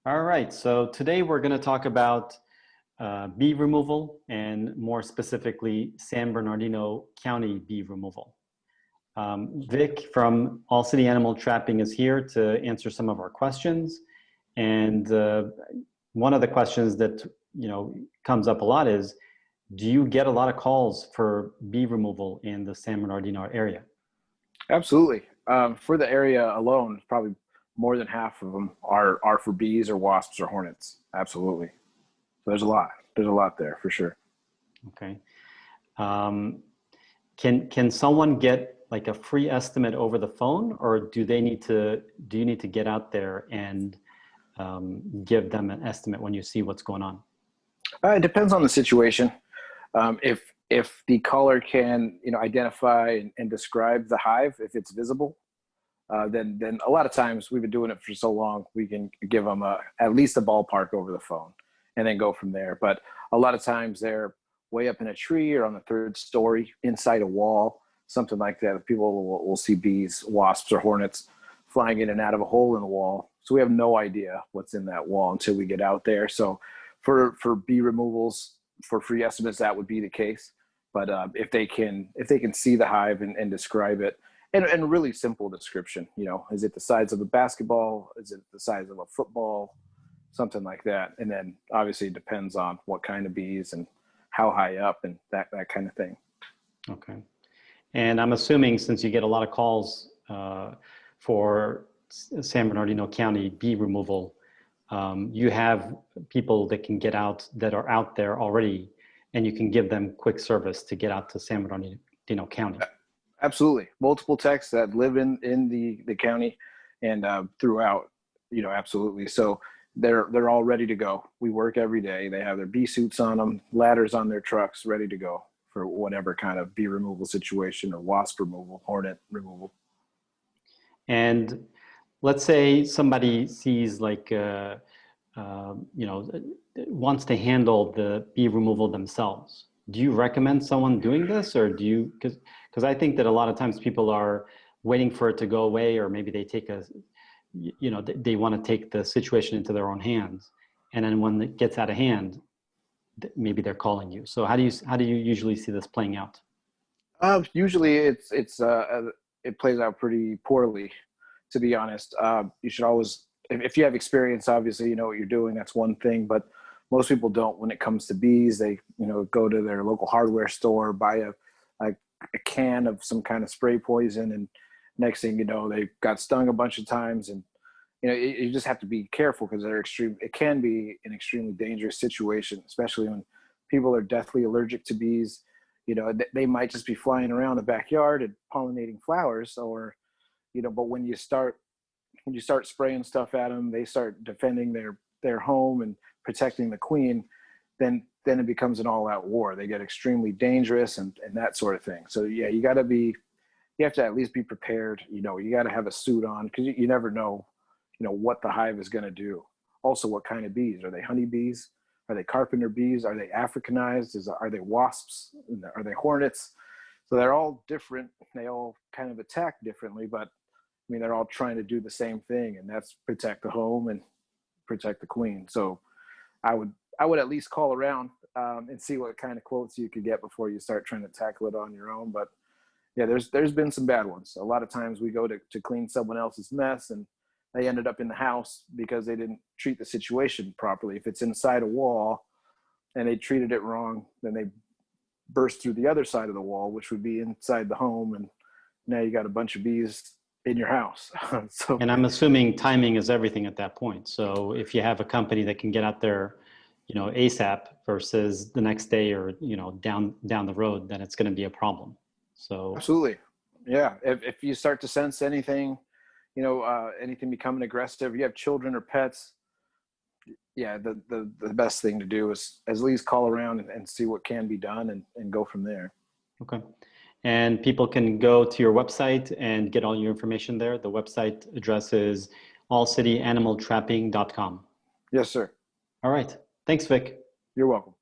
All right, so today we're going to talk about bee removal and more specifically San Bernardino County bee removal. Vic from All City Animal Trapping is here to answer some of our questions. And one of the questions that comes up a lot is, do you get a lot of calls for bee removal in the San Bernardino area? Absolutely. For the area alone, probably more than half of them are for bees or wasps or hornets. Absolutely. So there's a lot. There's a lot there for sure. Okay. Can someone get like a free estimate over the phone, or do you need to get out there and give them an estimate when you see what's going on? It depends on the situation. If the caller can identify and describe the hive, if it's visible, then a lot of times, we've been doing it for so long, we can give them at least a ballpark over the phone and then go from there. But a lot of times they're way up in a tree or on the third story inside a wall, something like that. People will see bees, wasps, or hornets flying in and out of a hole in the wall. So we have no idea what's in that wall until we get out there. So for bee removals, for free estimates, that would be the case. But if they can see the hive and describe it, and really simple description, is it the size of a basketball? Is it the size of a football? Something like that. And then obviously it depends on what kind of bees and how high up and that kind of thing. Okay. And I'm assuming, since you get a lot of calls for San Bernardino County bee removal, you have people that can get out, that are out there already, and you can give them quick service to get out to San Bernardino County. Absolutely. Multiple techs that live in the county and throughout, absolutely. So they're all ready to go. We work every day. They have their bee suits on them, ladders on their trucks, ready to go for whatever kind of bee removal situation, or wasp removal, hornet removal. And let's say somebody sees wants to handle the bee removal themselves. Do you recommend someone doing this, or do you, because I think that a lot of times people are waiting for it to go away, or maybe they they want to take the situation into their own hands, and then when it gets out of hand, maybe they're calling you. So how do you usually see this playing out? Usually it plays out pretty poorly, to be honest. You should always, if you have experience, obviously you know what you're doing. That's one thing, but most people don't when it comes to bees. They go to their local hardware store, buy a can of some kind of spray poison, and next thing you know, they got stung a bunch of times. And you just have to be careful, because it can be an extremely dangerous situation, especially when people are deathly allergic to bees. They might just be flying around the backyard and pollinating flowers, or but when you start spraying stuff at them, they start defending their home and protecting the queen, then it becomes an all-out war. They get extremely dangerous and that sort of thing. So yeah, you have to at least be prepared. You got to have a suit on, because you never know, what the hive is going to do. Also, what kind of bees? Are they honeybees? Are they carpenter bees? Are they Africanized? Are they wasps? Are they hornets? So they're all different. They all kind of attack differently, but they're all trying to do the same thing, and that's protect the home and protect the queen. So I would at least call around and see what kind of quotes you could get before you start trying to tackle it on your own. But yeah, there's been some bad ones. A lot of times we go to clean someone else's mess, and they ended up in the house because they didn't treat the situation properly. If it's inside a wall and they treated it wrong, then they burst through the other side of the wall, which would be inside the home, and now you got a bunch of bees in your house. So, and I'm assuming timing is everything at that point. So if you have a company that can get out there, ASAP versus the next day, or down the road, then it's going to be a problem. So absolutely, yeah. If you start to sense anything, anything becoming aggressive, you have children or pets, yeah, the best thing to do is at least call around and see what can be done, and go from there. Okay. And people can go to your website and get all your information there. The website address is allcityanimaltrapping.com. Yes, sir. All right. Thanks, Vic. You're welcome.